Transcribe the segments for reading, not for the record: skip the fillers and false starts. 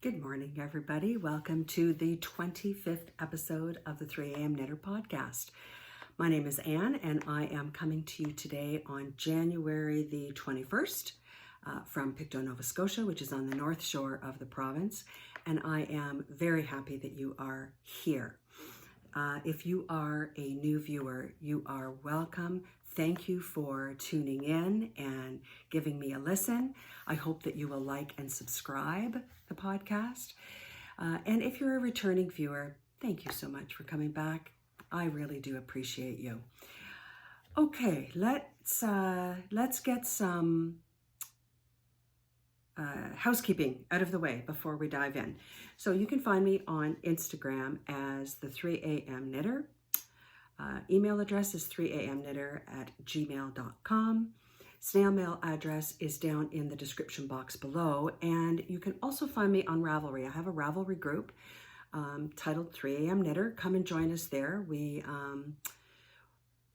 Good morning, everybody. Welcome to the 25th episode of the 3 a.m. Knitter podcast. My name is Anne, and I am coming to you today on January the 21st from Pictou, Nova Scotia, which is on the north shore of the province. And I am very happy that you are here. If you are a new viewer, you are welcome. Thank you for tuning in and giving me a listen. I hope that you will like and subscribe the podcast. And if you're a returning viewer, thank you so much for coming back. I really do appreciate you. Okay, let's get some housekeeping out of the way before we dive in. So you can find me on Instagram as the 3 a.m. Knitter. Email address is 3amknitter@gmail.com. Snail mail address is down in the description box below, and you can also find me on Ravelry. I have a Ravelry group titled 3 a.m. Knitter. Come and join us there.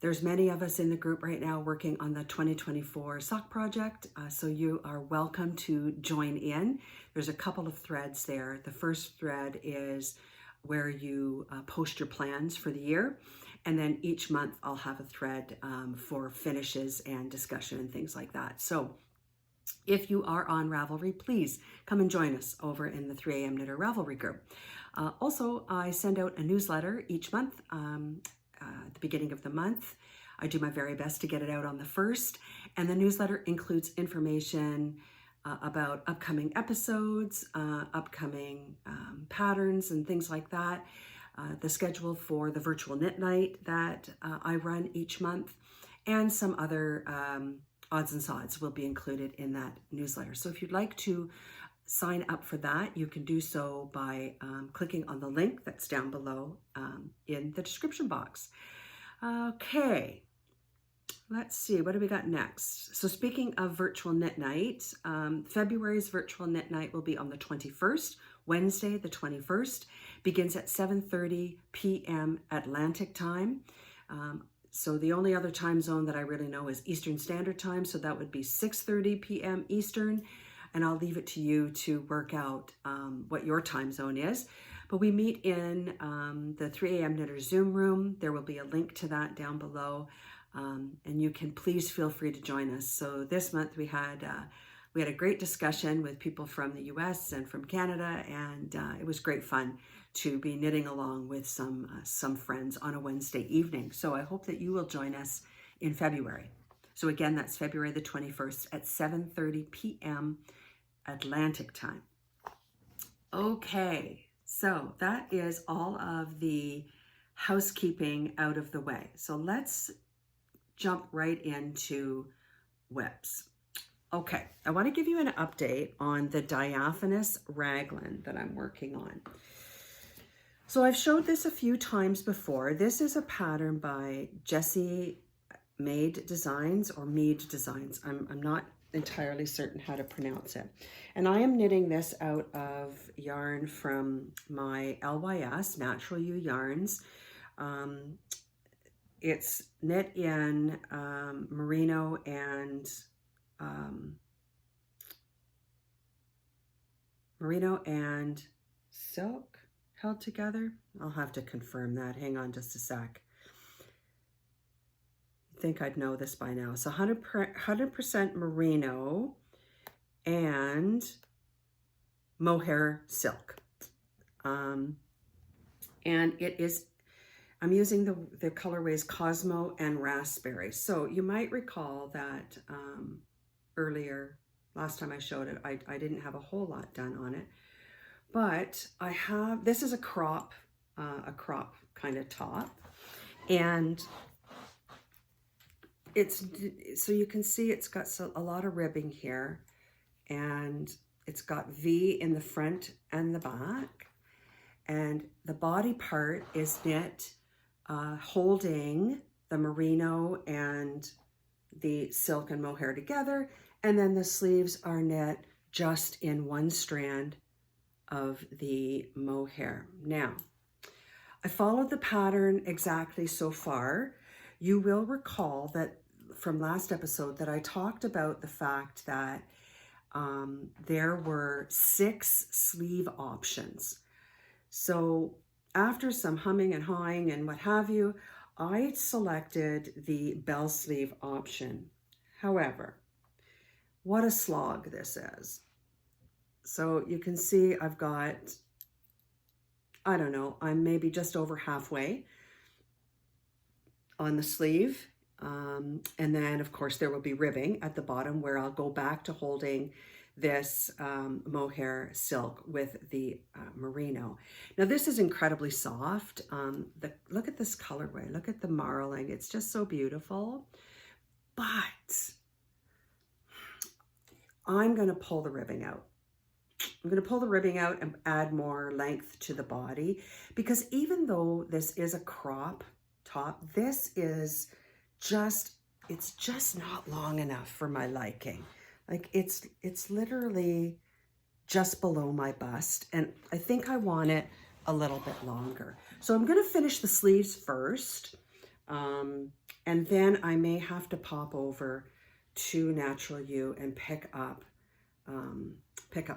There's many of us in the group right now working on the 2024 sock project, so you are welcome to join in. There's a couple of threads there. The first thread is where you post your plans for the year, and then each month I'll have a thread for finishes and discussion and things like that. So if you are on Ravelry, please come and join us over in the 3 a.m. Knitter Ravelry group. Also, I send out a newsletter each month at the beginning of the month. I do my very best to get it out on the 1st, and the newsletter includes information about upcoming episodes, upcoming patterns and things like that, the schedule for the virtual knit night that I run each month, and some other odds and sods will be included in that newsletter. So if you'd like to sign up for that, you can do so by clicking on the link that's down below in the description box. Okay, let's see, what do we got next? So speaking of virtual knit night, February's virtual knit night will be on the 21st, Wednesday the 21st, begins at 7:30 p.m. Atlantic time. So the only other time zone that I really know is Eastern Standard Time, so that would be 6:30 p.m. Eastern, and I'll leave it to you to work out what your time zone is. But we meet in the 3 a.m. Knitter Zoom room. There will be a link to that down below, and you can please feel free to join us. So this month we had a great discussion with people from the US and from Canada, and it was great fun to be knitting along with some friends on a Wednesday evening. So I hope that you will join us in February. So again, that's February the 21st at 7:30 p.m. Atlantic time. Okay, so that is all of the housekeeping out of the way. So let's jump right into WIPs. Okay, I want to give you an update on the Diaphonus Raglan that I'm working on. So I've showed this a few times before. This is a pattern by Jessie Made Designs or Mead Designs. I'm not entirely certain how to pronounce it. And I am knitting this out of yarn from my LYS, Natural Ewe Yarns. It's knit in merino and silk held together. I'll have to confirm that. Hang on just a sec. I think I'd know this by now. So 100% merino and mohair silk. And it is, I'm using the colorways Cosmo and Raspberry. So you might recall that earlier, last time I showed it, I didn't have a whole lot done on it. But I have, this is a crop kind of top. And it's, so you can see it's got a lot of ribbing here, and it's got V in the front and the back, and the body part is knit holding the merino and the silk and mohair together, and then the sleeves are knit just in one strand of the mohair. Now, I followed the pattern exactly so far. You will recall that from last episode that I talked about the fact that there were 6 sleeve options. So after some humming and hawing and what have you, I selected the bell sleeve option. However, what a slog this is. So you can see I've got, I don't know, I'm maybe just over halfway on the sleeve. And then of course there will be ribbing at the bottom where I'll go back to holding this mohair silk with the merino. Now this is incredibly soft. Look at this colorway, look at the marling. It's just so beautiful. But I'm gonna pull the ribbing out. I'm going to pull the ribbing out and add more length to the body, because even though this is a crop top, this is just, it's just not long enough for my liking. Like it's literally just below my bust, and I think I want it a little bit longer. So I'm going to finish the sleeves first, and then I may have to pop over to Natural You and pick up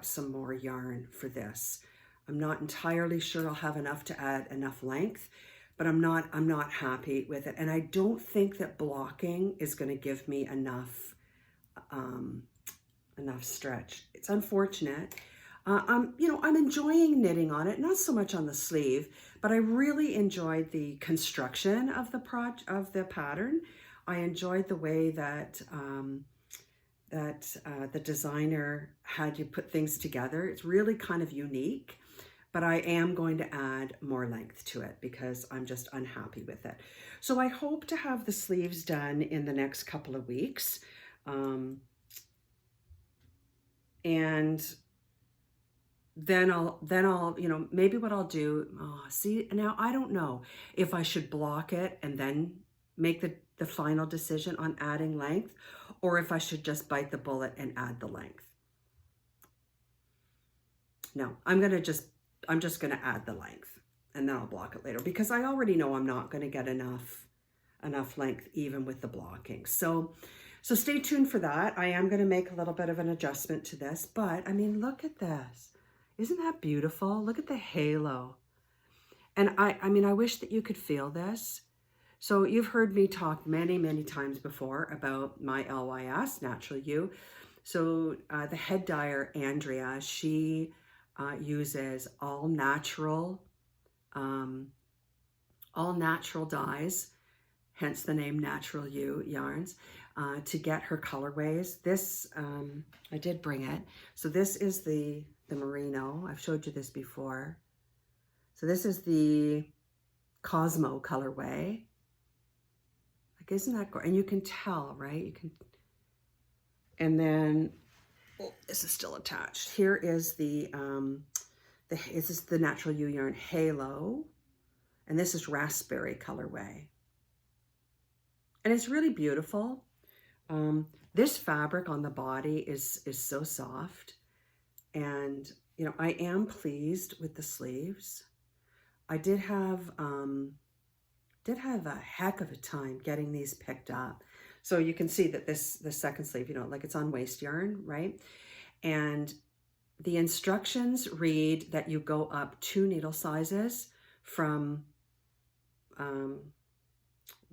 some more yarn for this. I'm not entirely sure I'll have enough to add enough length, but I'm not happy with it. And I don't think that blocking is going to give me enough stretch. It's unfortunate. I'm enjoying knitting on it, not so much on the sleeve, but I really enjoyed the construction of the pattern. I enjoyed the way that the designer had you put things together. It's really kind of unique, but I am going to add more length to it because I'm just unhappy with it. So I hope to have the sleeves done in the next couple of weeks. And then I'll, maybe what I'll do, see, now I don't know if I should block it and then make the final decision on adding length, or if I should just bite the bullet and add the length. No, I'm just gonna add the length and then I'll block it later, because I already know I'm not gonna get enough length even with the blocking. So stay tuned for that. I am gonna make a little bit of an adjustment to this, but I mean, look at this. Isn't that beautiful? Look at the halo. And I mean, I wish that you could feel this. So you've heard me talk many, many times before about my LYS, Natural You. So the head dyer, Andrea, she uses all natural dyes, hence the name Natural You yarns, to get her colorways. This, I did bring it. So this is the merino. I've showed you this before. So this is the Cosmo colorway. Like, isn't that gorgeous? And you can tell, right? You can. And then, oh, this is still attached. Here is this is the Natural You yarn Halo, and this is Raspberry colorway. And it's really beautiful. This fabric on the body is so soft, and I am pleased with the sleeves. I did have a heck of a time getting these picked up. So you can see that the second sleeve, like it's on waste yarn, right? And the instructions read that you go up 2 needle sizes from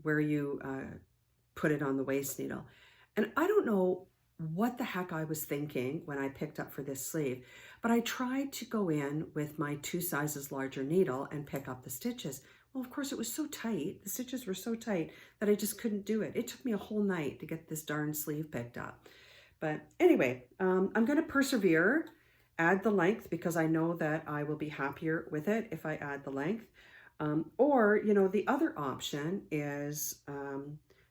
where you put it on the waist needle. And I don't know what the heck I was thinking when I picked up for this sleeve, but I tried to go in with my 2 sizes larger needle and pick up the stitches. Well, of course, it was so tight. The stitches were so tight that I just couldn't do it. It took me a whole night to get this darn sleeve picked up. But anyway, I'm going to persevere, add the length, because I know that I will be happier with it if I add the length. Or, the other option is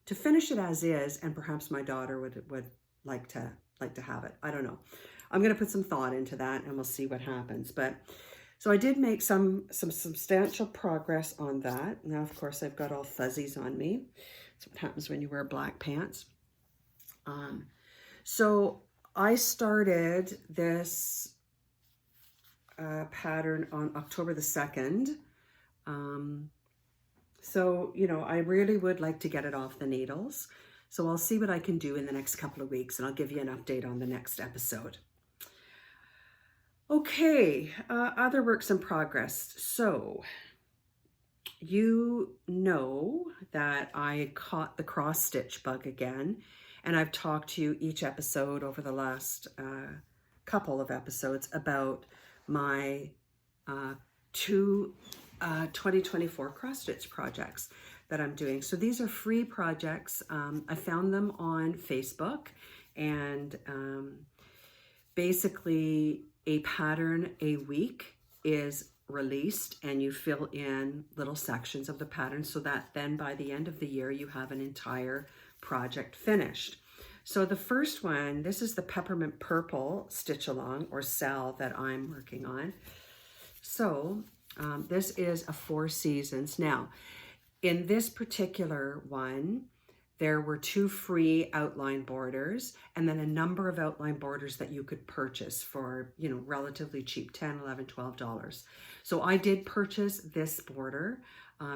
to finish it as is, and perhaps my daughter would like to have it. I don't know. I'm going to put some thought into that, and we'll see what happens. But so I did make some substantial progress on that. Now, of course, I've got all fuzzies on me. That's what happens when you wear black pants. So I started this pattern on October the 2nd. So, I really would like to get it off the needles. So I'll see what I can do in the next couple of weeks, and I'll give you an update on the next episode. Okay, other works in progress. So you know that I caught the cross stitch bug again, and I've talked to you each episode over the last couple of episodes about my two 2024 cross stitch projects that I'm doing. So these are free projects. I found them on Facebook, and basically a pattern a week is released, and you fill in little sections of the pattern so that then by the end of the year you have an entire project finished. So the first one, this is the Peppermint Purple Stitch Along or SAL that I'm working on. So this is a 4 seasons. Now, in this particular one, there were 2 free outline borders and then a number of outline borders that you could purchase for, you know, relatively cheap, $10, $11, $12. So I did purchase this border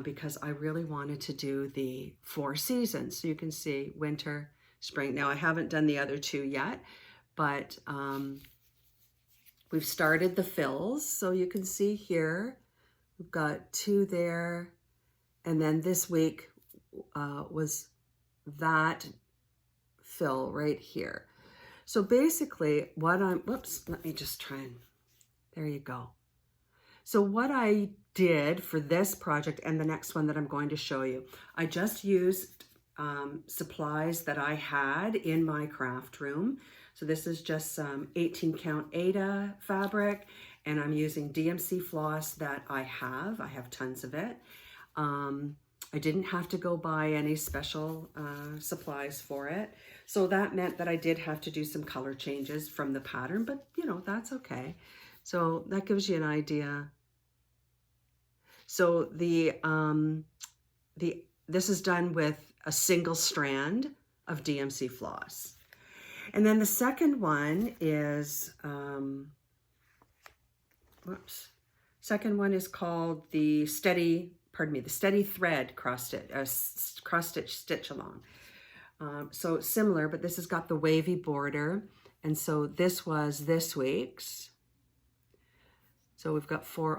because I really wanted to do the 4 seasons. So you can see winter, spring. Now I haven't done the other 2 yet, but we've started the fills. So you can see here, we've got 2 there. And then this week was that fill right here. So basically what I'm, whoops, let me just try and, there you go. So what I did for this project and the next one that I'm going to show you, I just used supplies that I had in my craft room. So this is just some 18 count Aida fabric, and I'm using DMC floss that I have tons of it. I didn't have to go buy any special supplies for it. So that meant that I did have to do some color changes from the pattern, but you know, that's okay. So that gives you an idea. So this is done with a single strand of DMC floss. And then the second one is, second one is called the Steady Thread cross stitch stitch along. So similar, but this has got the wavy border. And so this was this week's. So we've got 4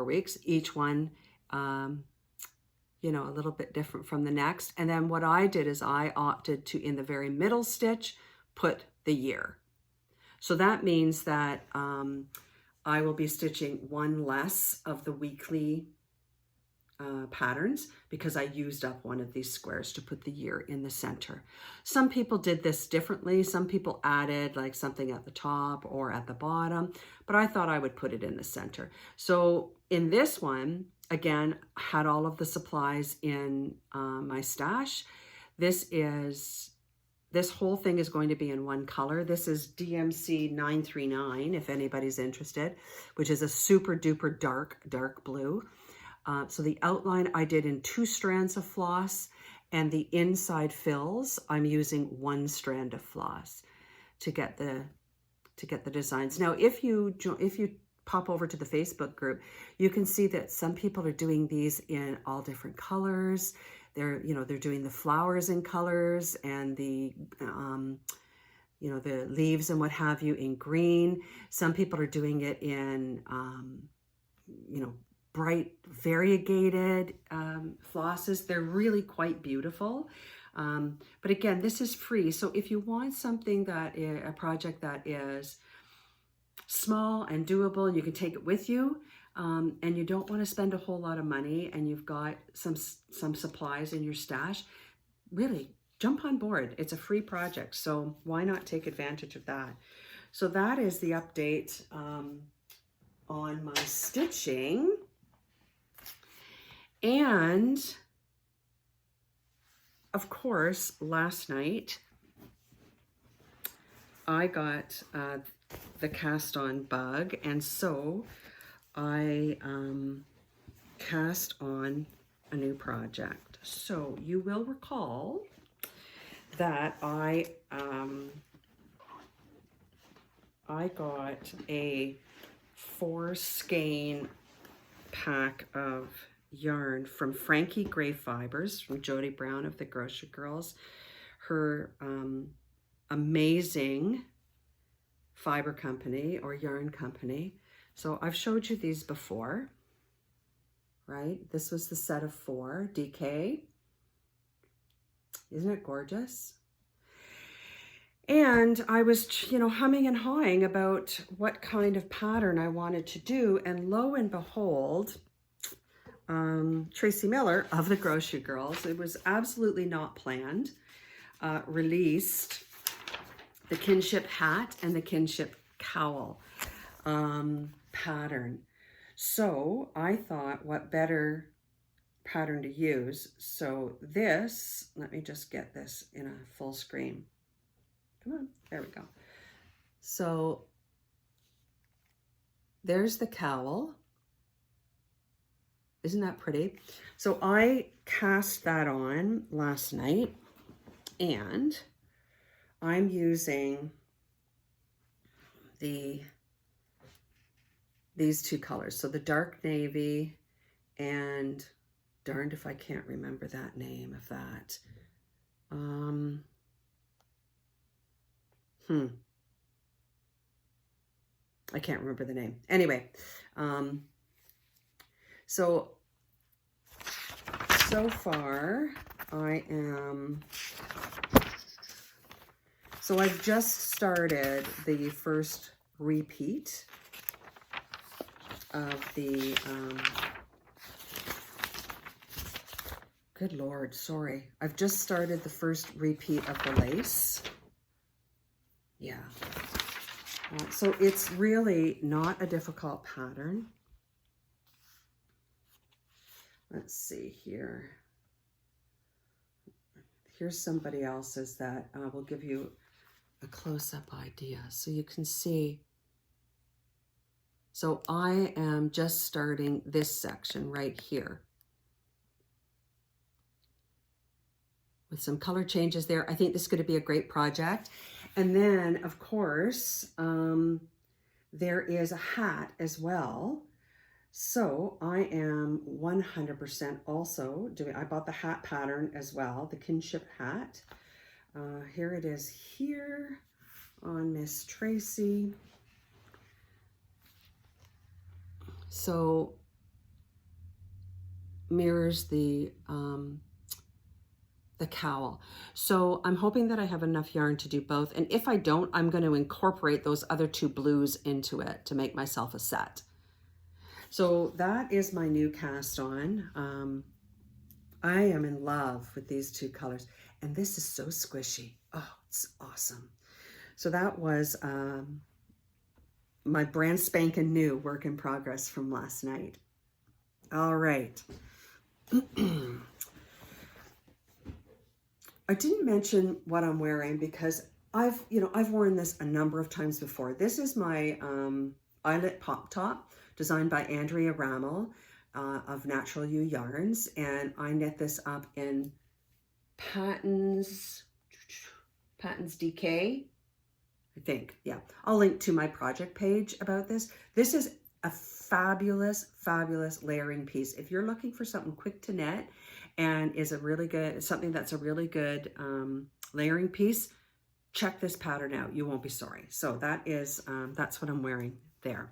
weeks, each one, you know, a little bit different from the next. And then what I did is I opted to, in the very middle stitch, put the year. So that means that I will be stitching 1 less of the weekly patterns because I used up one of these squares to put the year in the center. Some people did this differently. Some people added like something at the top or at the bottom, but I thought I would put it in the center. So in this one, again, had all of the supplies in my stash. This whole thing is going to be in one color. This is DMC 939, if anybody's interested, which is a super duper dark blue. So the outline I did in 2 strands of floss, and the inside fills I'm using 1 strand of floss to get the designs. Now, if you pop over to the Facebook group, you can see that some people are doing these in all different colors. They're doing the flowers in colors and the the leaves and what have you in green. Some people are doing it in bright variegated flosses. They're really quite beautiful. But again, this is free. So if you want something a project that is small and doable, you can take it with you, and you don't want to spend a whole lot of money, and you've got some supplies in your stash, really jump on board. It's a free project, so why not take advantage of that? So that is the update on my stitching. And of course, last night I got the Caston Bug, and so I cast on a new project. So you will recall that I got a 4 skein pack of yarn from Frankie Gray Fibres, from Jody Brown of the Grocery Girls. her amazing fiber company or yarn company. So I've showed you these before, right? This was the set of 4, DK. Isn't it gorgeous? And I was, you know, humming and hawing about what kind of pattern I wanted to do. And lo and behold, Tracy Miller of the Grocery Girls, it was absolutely not planned, released the Kinship Hat and the Kinship Cowl pattern. So I thought, what better pattern to use? So this, let me just get this in a full screen. Come on, there we go. So there's the cowl. Isn't that pretty? So I cast that on last night, and I'm using these 2 colors. So the dark navy and darned if I can't remember that name of that. I can't remember the name. Anyway, so far I am, so I've just started the first repeat of the, good Lord, sorry. I've just started the first repeat of the lace. Yeah. So it's really not a difficult pattern. Let's see here. Here's somebody else's that will give you a close-up idea so you can see. So I am just starting this section right here with some color changes there. I think this is going to be a great project. And then, of course, there is a hat as well. So I am 100% also doing, I bought the hat pattern as well, the Kinship Hat. Here it is here on Miss Tracy. So mirrors the cowl. So I'm hoping that I have enough yarn to do both. And if I don't, I'm going to incorporate those other 2 blues into it to make myself a set. So that is my new cast on. I am in love with these 2 colors. And this is so squishy. Oh, it's awesome. So that was my brand spanking new work in progress from last night. All right. I didn't mention what I'm wearing because I've worn this a number of times before. This is my eyelet pop top designed by Andrea Rammel of Natural Ewe Yarns, and I knit this up in Patton's DK, I think. Yeah, I'll link to my project page about this. This is a fabulous, fabulous layering piece. If you're looking for something quick to knit and is a really good, something that's a really good layering piece, check this pattern out. You won't be sorry. So that is, that's what I'm wearing there.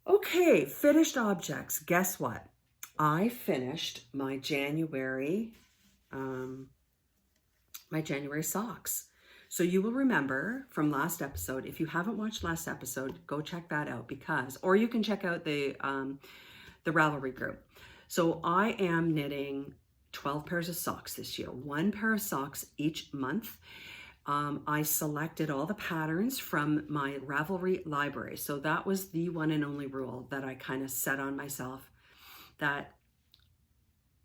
Okay, finished objects. Guess what? I finished my January socks. So you will remember from last episode, if you haven't watched last episode, go check that out or you can check out the Ravelry group. So I am knitting 12 pairs of socks this year, 1 pair of socks each month. I selected all the patterns from my Ravelry library. So that was the one and only rule that I kind of set on myself, that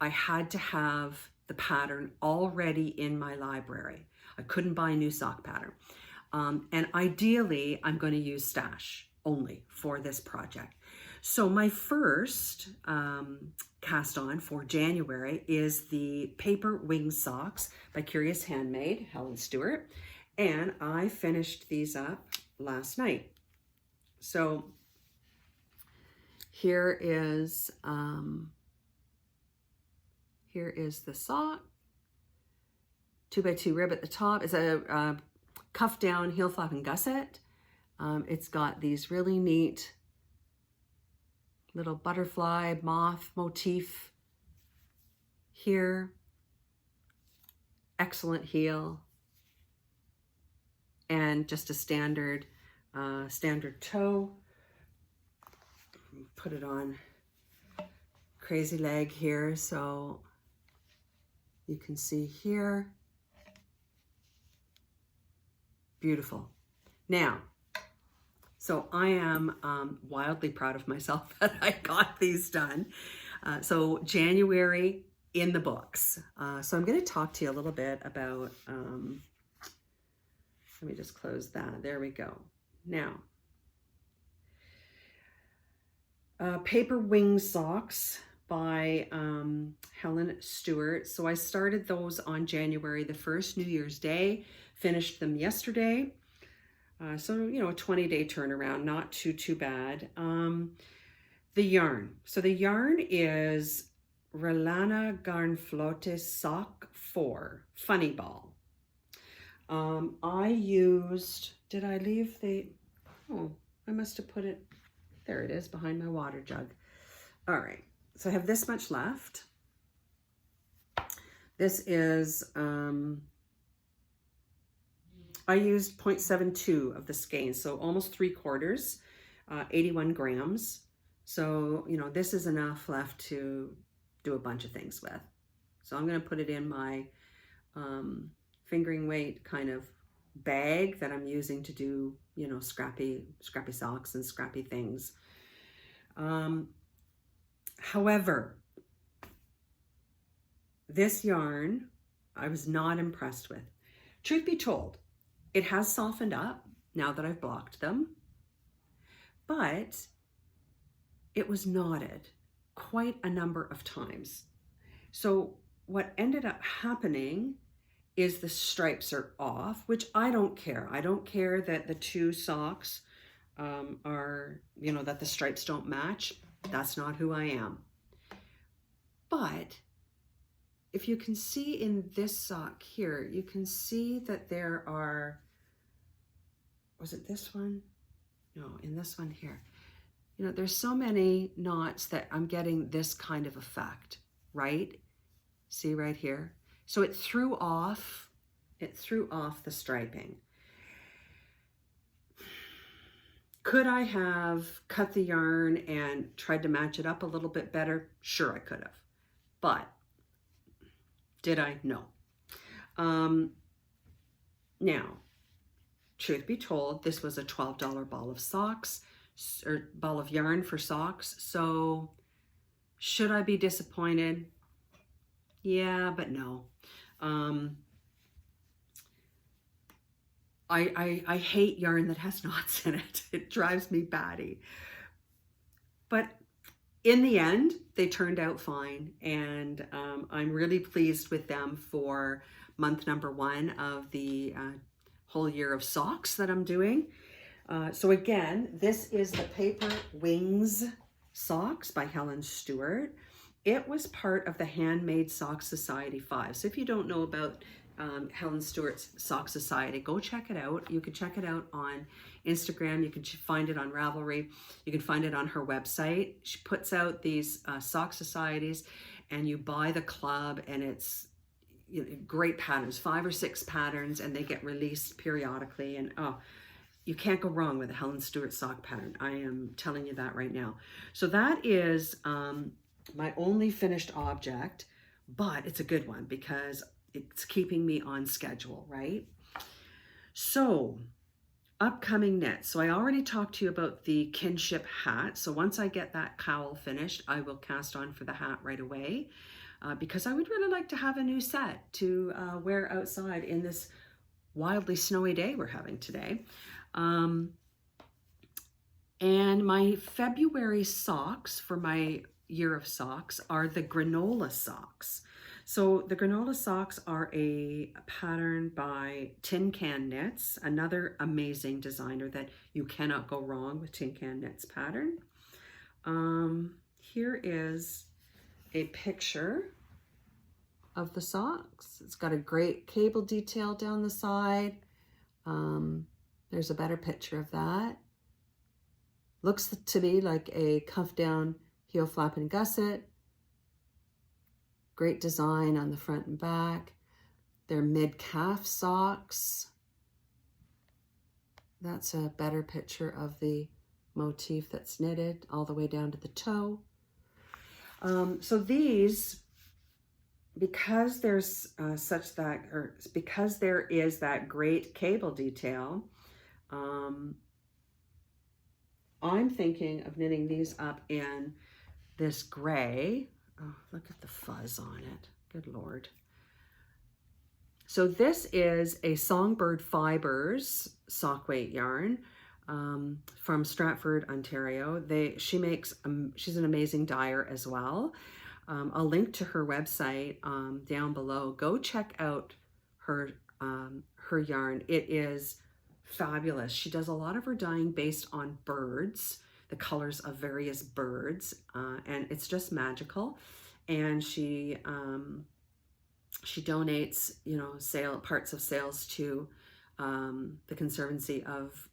I had to have the pattern already in my library. I couldn't buy a new sock pattern. And ideally, I'm going to use stash only for this project. So my first cast on for January is the Paper Wing Socks by Curious Handmade, Helen Stewart. And I finished these up last night. So here is the sock. 2x2 rib at the top. It's a cuff down heel flap and gusset. It's got these really neat little butterfly moth motif here. Excellent heel. And just a standard toe. Put it on crazy leg here so you can see here. Beautiful. Now, so I am wildly proud of myself that I got these done. So January in the books. So I'm going to talk to you a little bit about, let me just close that. There we go. Now, Paper Wing Socks by Helen Stewart. So I started those on January the 1st, New Year's Day, finished them yesterday. So, you know, a 20-day turnaround, not too bad. The yarn. So the yarn is Relana Garnflote Sock 4 Funny Ball. I used, did I leave the, oh, I must have put it, there it is behind my water jug. All right, so I have this much left. This is, I used 0.72 of the skein, so almost 3/4, 81 grams. So, you know, this is enough left to do a bunch of things with. So I'm going to put it in my fingering weight kind of bag that I'm using to do, you know, scrappy socks and scrappy things. However, this yarn I was not impressed with. Truth be told, it has softened up now that I've blocked them, but it was knotted quite a number of times. So what ended up happening is the stripes are off, which I don't care. I don't care that the two socks are, you know, that the stripes don't match. That's not who I am. But if you can see in this sock here, you can see that there are, was it this one? No, in this one here. You know, there's so many knots that I'm getting this kind of effect, right? See right here? So it threw off the striping. Could I have cut the yarn and tried to match it up a little bit better? Sure, I could have. But did I? No. Now, truth be told, this was a $12 ball of socks, or ball of yarn for socks. So should I be disappointed? Yeah, but no. I hate yarn that has knots in it. It drives me batty. But in the end, they turned out fine. And I'm really pleased with them for month number 1 of the whole year of socks that I'm doing. So again, this is the Paper Wings Socks by Helen Stewart. It was part of the Handmade Sock Society 5. So if you don't know about Helen Stewart's Sock Society, go check it out. You can check it out on Instagram. You can find it on Ravelry. You can find it on her website. She puts out these sock societies, and you buy the club, and it's, you know, great patterns, 5 or 6 patterns, and they get released periodically. And oh, you can't go wrong with a Helen Stewart sock pattern. I am telling you that right now. So that is my only finished object, but it's a good one because it's keeping me on schedule, right? So upcoming knits. So I already talked to you about the Kinship hat. So once I get that cowl finished, I will cast on for the hat right away because I would really like to have a new set to wear outside in this wildly snowy day we're having today. And my February socks for my year of socks are the granola socks. So the granola socks are a pattern by Tin Can Knits, another amazing designer that you cannot go wrong with Tin Can Knits pattern. Here is a picture of the socks. It's got a great cable detail down the side. There's a better picture of that. Looks to me like a cuff down heel flap and gusset. Great design on the front and back. They're mid-calf socks. That's a better picture of the motif that's knitted all the way down to the toe. So these, because there's because there is that great cable detail, I'm thinking of knitting these up in this gray. Oh, look at the fuzz on it. Good Lord. So this is a Songbird Fibres sock weight yarn from Stratford, Ontario. She's an amazing dyer as well. I'll link to her website down below. Go check out her yarn. It is fabulous. She does a lot of her dyeing based on birds, the colors of various birds, and it's just magical. And she donates, you know, parts of sales to the Conservancy of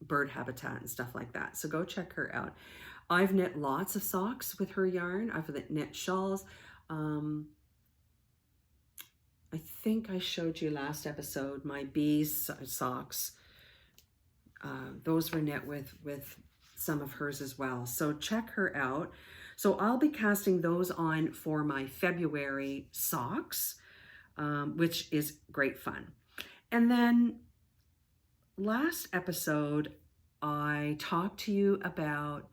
bird habitat and stuff like that. So go check her out. I've knit lots of socks with her yarn. I've knit shawls. I think I showed you last episode my bees socks. Those were knit with some of hers as well. So check her out. So I'll be casting those on for my February socks, which is great fun. And then last episode, I talked to you about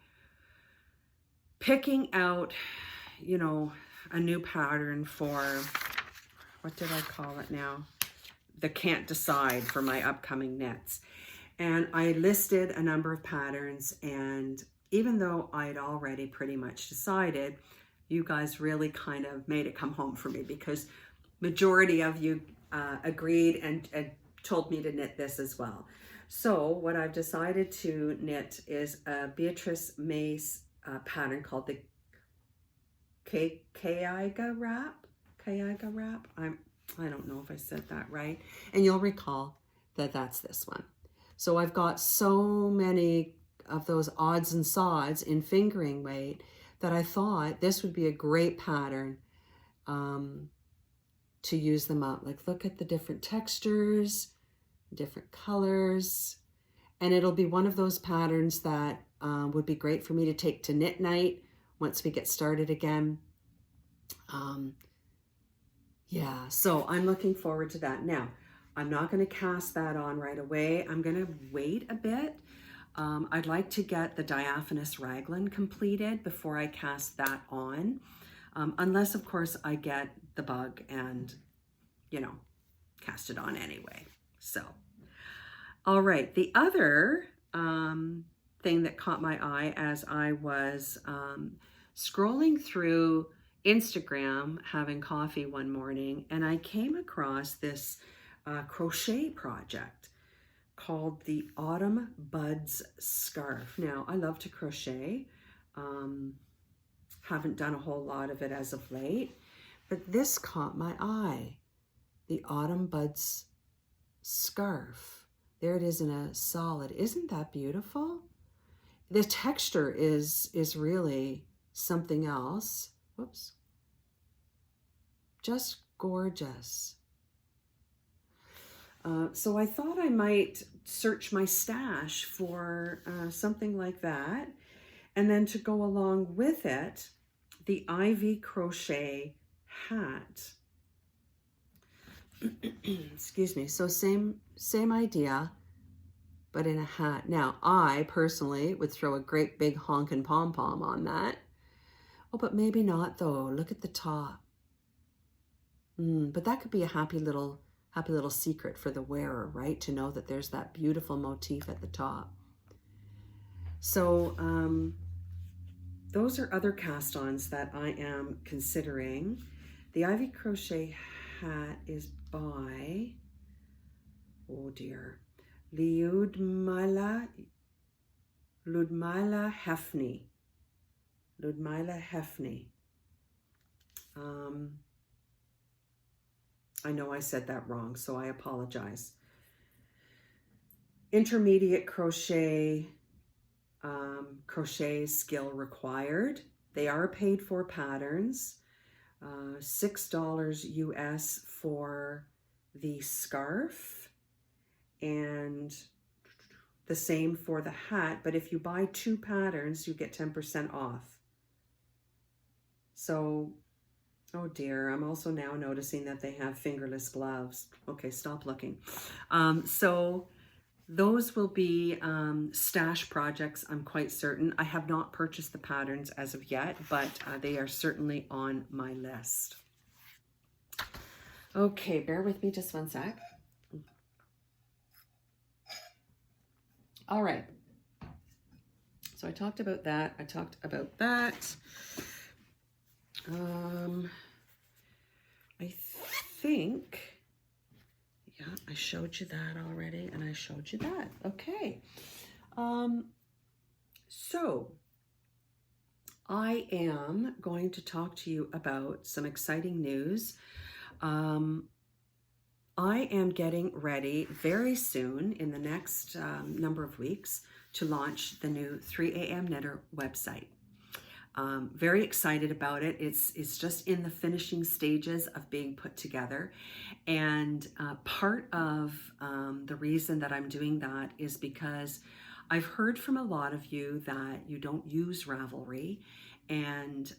picking out, you know, a new pattern for, what did I call it now? The can't decide for my upcoming knits. And I listed a number of patterns, and even though I'd already pretty much decided, you guys really kind of made it come home for me, because majority of you agreed and told me to knit this as well. So what I've decided to knit is a Beatrice Mace pattern called the Kaiga Wrap. Kaiga Wrap. I don't know if I said that right. And you'll recall that that's this one. So I've got so many of those odds and sods in fingering weight that I thought this would be a great pattern to use them up. Like, look at the different textures, different colors, and it'll be one of those patterns that would be great for me to take to Knit Night once we get started again. Yeah, so I'm looking forward to that. Now, I'm not going to cast that on right away. I'm going to wait a bit. I'd like to get the Diaphonus Raglan completed before I cast that on, unless of course I get the bug and, you know, cast it on anyway. So, all right, the other thing that caught my eye as I was scrolling through Instagram having coffee one morning, and I came across this crochet project called the Autumn Buds Scarf. Now, I love to crochet. Haven't done a whole lot of it as of late, but this caught my eye. The Autumn Buds Scarf. There it is in a solid. Isn't that beautiful? The texture is really something else. Whoops. Just gorgeous. So I thought I might search my stash for something like that. And then to go along with it, the Ivy Crochet Hat. Excuse me. So same idea, but in a hat. Now, I personally would throw a great big honkin' pom-pom on that. Oh, but maybe not though. Look at the top. But that could be a happy little secret for the wearer, right? To know that there's that beautiful motif at the top. So those are other cast-ons that I am considering. The Ivy Crochet Hat is by, oh dear, Ludmila Hefney. Ludmila Hefney. I know I said that wrong, so I apologize. Intermediate crochet, crochet skill required. They are paid for patterns. $6 US for the scarf, and the same for the hat, but if you buy 2 patterns, you get 10% off. So, oh dear, I'm also now noticing that they have fingerless gloves. Okay, stop looking. So those will be stash projects, I'm quite certain. I have not purchased the patterns as of yet, but they are certainly on my list. Okay, bear with me just one sec. All right. So I talked about that. I think, yeah, I showed you that already, and I showed you that. Okay. So I am going to talk to you about some exciting news. I am getting ready very soon in the next number of weeks to launch the new 3 a.m. Knitter website. Very excited about it. It's just in the finishing stages of being put together. And part of the reason that I'm doing that is because I've heard from a lot of you that you don't use Ravelry, and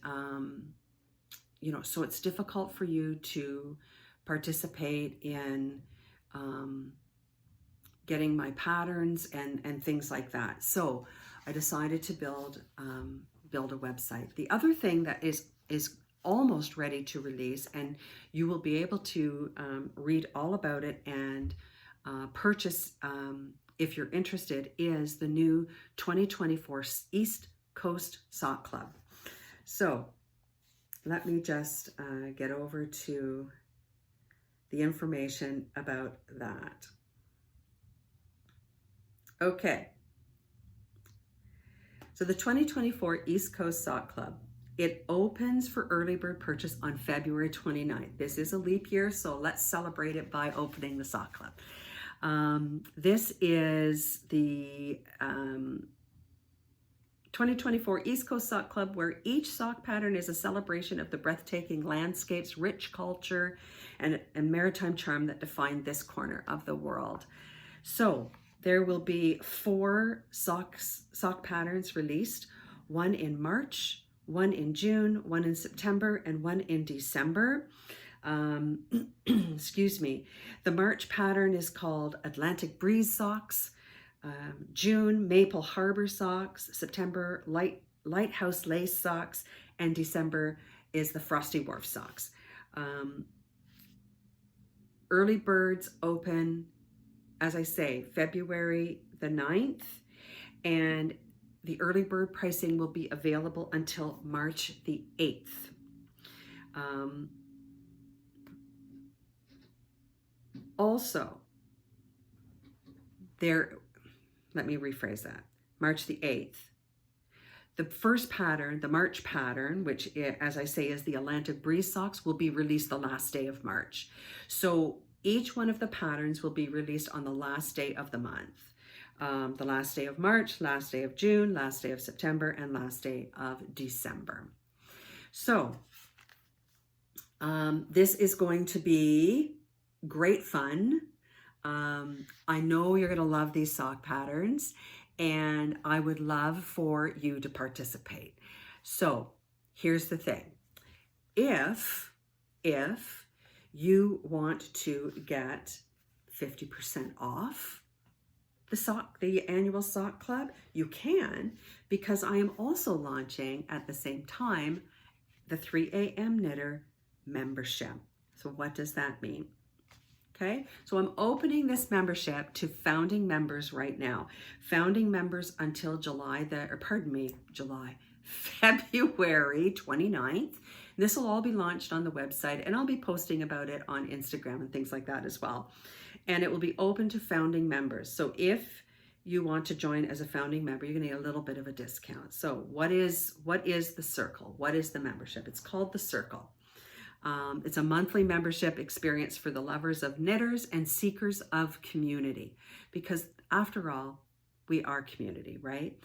you know, so it's difficult for you to participate in getting my patterns and things like that. So I decided to build a website. The other thing that is almost ready to release, and you will be able to read all about it and purchase if you're interested, is the new 2024 East Coast Sock Club. So let me just get over to the information about that. Okay. So the 2024 East Coast Sock Club, it opens for early bird purchase on February 29th. This is a leap year, so let's celebrate it by opening the sock club. This is the 2024 East Coast Sock Club, where each sock pattern is a celebration of the breathtaking landscapes, rich culture, and maritime charm that define this corner of the world. So there will be 4 sock patterns released, 1 in March, 1 in June, 1 in September, and 1 in December. Excuse me. The March pattern is called Atlantic Breeze Socks. June, Maple Harbor Socks. September, Lighthouse Lace Socks. And December is the Frosty Wharf Socks. Early birds open, as I say, February the 9th. And the early bird pricing will be available until March the 8th. Also, let me rephrase that, March the 8th. The first pattern, the March pattern, which, as I say, is the Atlantic Breeze Socks, will be released the last day of March. So each one of the patterns will be released on the last day of the month. The last day of March, last day of June, last day of September, and last day of December. So this is going to be great fun. I know you're going to love these sock patterns, and I would love for you to participate. So here's the thing. If you want to get 50% off the annual sock club, you can, because I am also launching at the same time the 3 a.m. Knitter membership. So what does that mean? Okay, so I'm opening this membership to founding members right now. Founding members until February 29th. This will all be launched on the website, and I'll be posting about it on Instagram and things like that as well. And it will be open to founding members. So if you want to join as a founding member, you're gonna get a little bit of a discount. So what is the circle? What is the membership? It's called the Circle. It's a monthly membership experience for the lovers of knitters and seekers of community, because after all, we are community, right?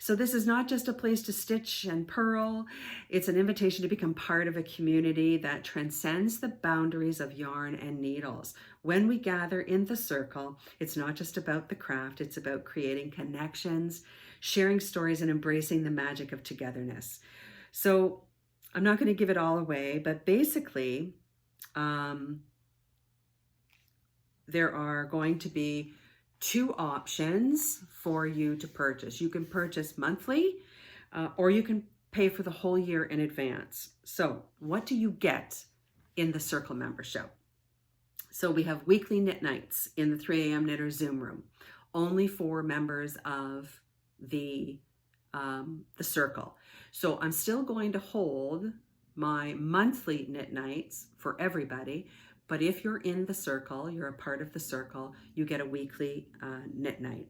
So this is not just a place to stitch and purl. It's an invitation to become part of a community that transcends the boundaries of yarn and needles. When we gather in the circle, it's not just about the craft, it's about creating connections, sharing stories, and embracing the magic of togetherness. So I'm not going to give it all away, but basically, there are going to be 2 options for you to purchase. You can purchase monthly, or you can pay for the whole year in advance. So what do you get in the Circle membership? So we have weekly knit nights in the 3 a.m. Knitter Zoom room, only for members of the Circle. So I'm still going to hold my monthly knit nights for everybody, but if you're in the Circle, you're a part of the Circle, you get a weekly knit night.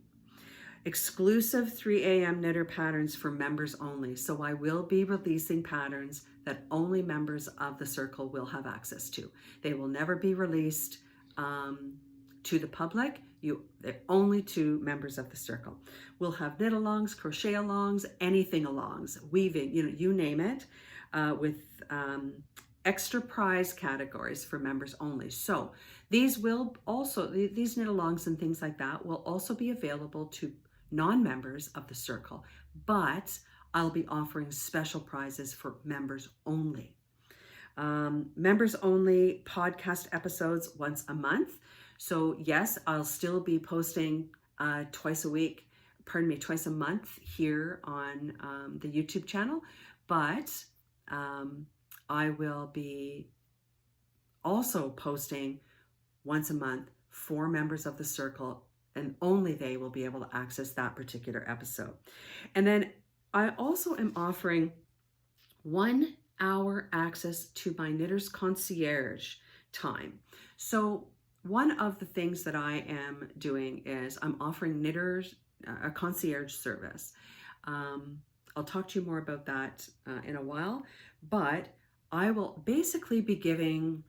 Exclusive 3 a.m. knitter patterns for members only. So I will be releasing patterns that only members of the Circle will have access to. They will never be released to the public. They're only to members of the Circle. We'll have knit alongs, crochet alongs, anything alongs, weaving, you name it, with extra prize categories for members only. So these will also, these knit alongs and things like that will also be available to non-members of the Circle, but I'll be offering special prizes for members only. Members only podcast episodes once a month. So yes, I'll still be posting twice a month here on the YouTube channel, but I will be also posting once a month for members of the Circle, and only they will be able to access that particular episode. And then I also am offering 1 hour access to my Knitters Concierge time. So one of the things that I am doing is I'm offering knitters a concierge service. I'll talk to you more about that in a while, but I will basically be giving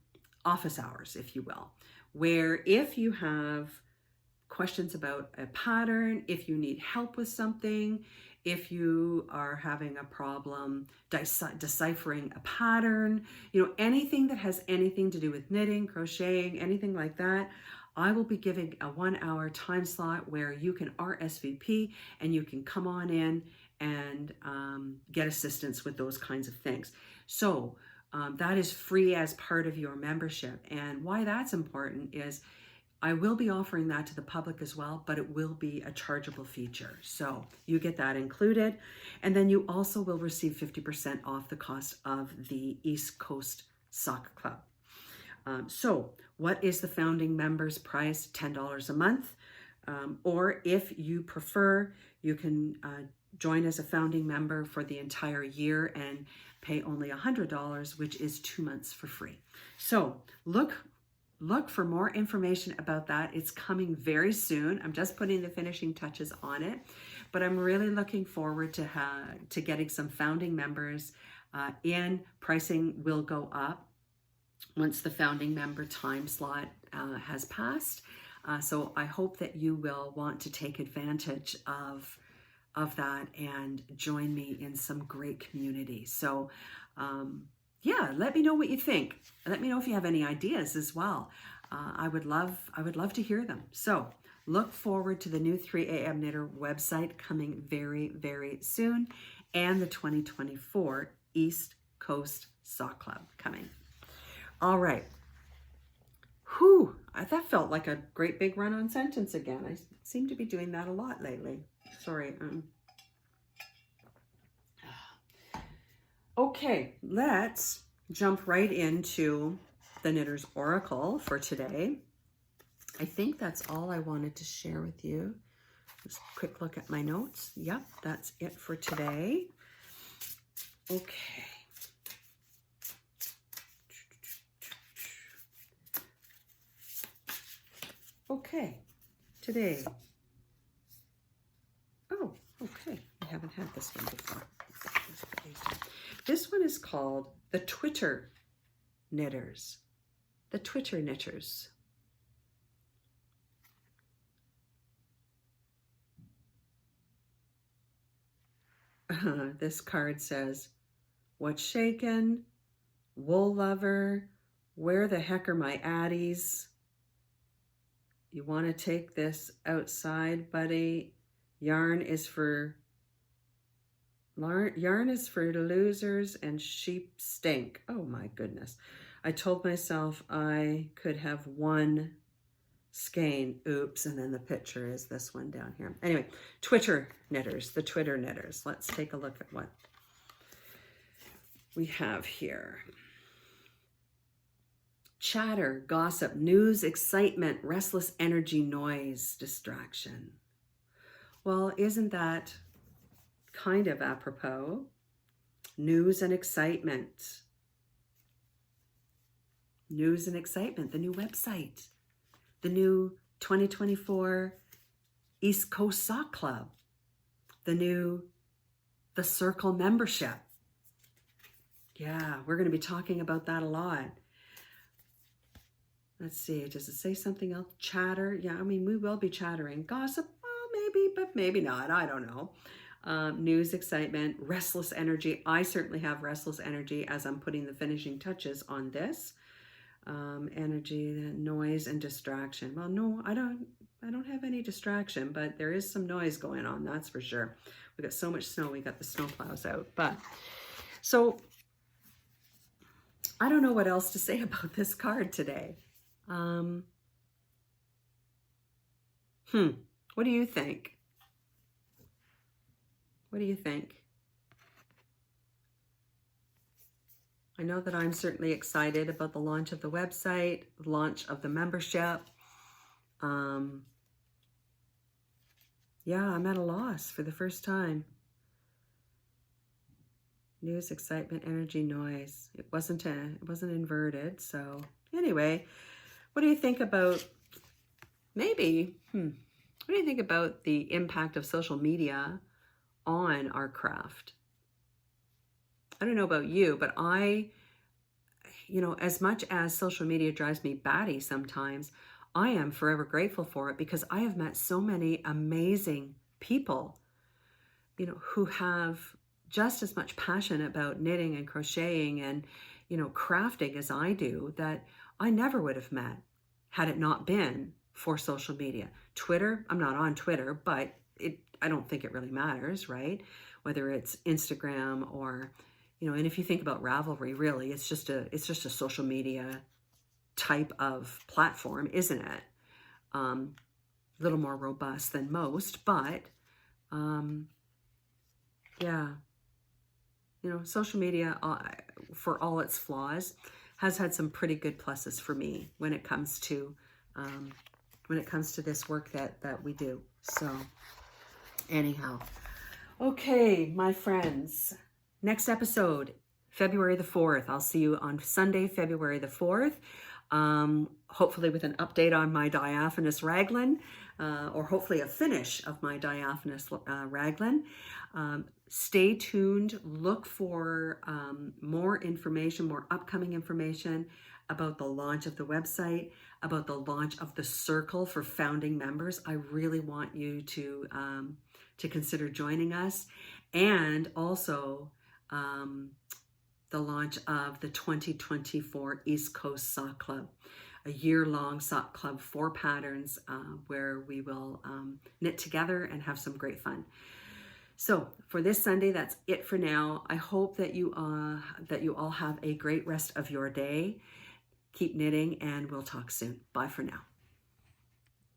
office hours, if you will, where if you have questions about a pattern, if you need help with something, if you are having a problem deciphering a pattern, anything that has anything to do with knitting, crocheting, anything like that, I will be giving a 1 hour time slot where you can RSVP and you can come on in and get assistance with those kinds of things. So that is free as part of your membership. And why that's important is I will be offering that to the public as well, but it will be a chargeable feature. So you get that included. And then you also will receive 50% off the cost of the East Coast Sock Club. So what is the founding members price? $10 a month. Or if you prefer, you can join as a founding member for the entire year and pay only $100, which is 2 months for free. So look for more information about that. It's coming very soon. I'm just putting the finishing touches on it, but I'm really looking forward to getting some founding members in. Pricing will go up once the founding member time slot has passed. So I hope that you will want to take advantage of that and join me in some great community. So yeah, let me know what you think. Let me know if you have any ideas as well. I would love to hear them. So look forward to the new 3 a.m. Knitter website coming very, very soon, and the 2024 East Coast Sock Club coming. All right. Whew, that felt like a great big run-on sentence again. I seem to be doing that a lot lately. Sorry. Okay, let's jump right into the Knitter's Oracle for today. I think that's all I wanted to share with you. Just a quick look at my notes. Yep, that's it for today. Okay. Okay, today. Oh, okay. I haven't had this one before. This one is called the Twitter knitters, the Twitter knitters. This card says, what's shaken? Wool lover, where the heck are my addies? You want to take this outside, buddy? Yarn is for losers and sheep stink. Oh my goodness. I told myself I could have one skein. Oops, and then the picture is this one down here. Anyway, Twitter knitters, the Twitter knitters. Let's take a look at what we have here. Chatter, gossip, news, excitement, restless energy, noise, distraction. Well, isn't that kind of apropos? News and excitement. News and excitement, the new website, the new 2024 East Coast Sock Club, the Circle membership. Yeah, we're going to be talking about that a lot. Let's see, does it say something else? Chatter, yeah, I mean, we will be chattering. Gossip, well, maybe, but maybe not, I don't know. News, excitement, restless energy. I certainly have restless energy as I'm putting the finishing touches on this. Energy, noise, and distraction. Well, no, I don't have any distraction, but there is some noise going on, that's for sure. We got so much snow, we got the snow plows out. But, so, I don't know what else to say about this card today. What do you think? What do you think? I know that I'm certainly excited about the launch of the website, the launch of the membership. Yeah, I'm at a loss for the first time. News, excitement, energy, noise. It wasn't inverted. So anyway, what do you think about what do you think about the impact of social media on our craft? I don't know about you, but as much as social media drives me batty sometimes, I am forever grateful for it because I have met so many amazing people, who have just as much passion about knitting and crocheting and, crafting as I do, that I never would have met had it not been for social media. Twitter, I'm not on Twitter, but I don't think it really matters, right? Whether it's Instagram or, and if you think about Ravelry, really, it's just a social media type of platform, isn't it? A little more robust than most, but yeah, social media, for all its flaws, has had some pretty good pluses for me when it comes to this work that we do. So anyhow, okay, my friends, next episode, February the 4th. I'll see you on Sunday, February the 4th. Hopefully with an update on my Diaphonus Raglan, or hopefully a finish of my Diaphonus Raglan. Stay tuned. Look for more information, more upcoming information about the launch of the website, about the launch of the circle for founding members. I really want you to consider joining us, and also the launch of the 2024 East Coast Sock Club, a year-long sock club, 4 patterns, where we will knit together and have some great fun. So for this Sunday, that's it for now. I hope that you all have a great rest of your day. Keep knitting, and we'll talk soon. Bye for now.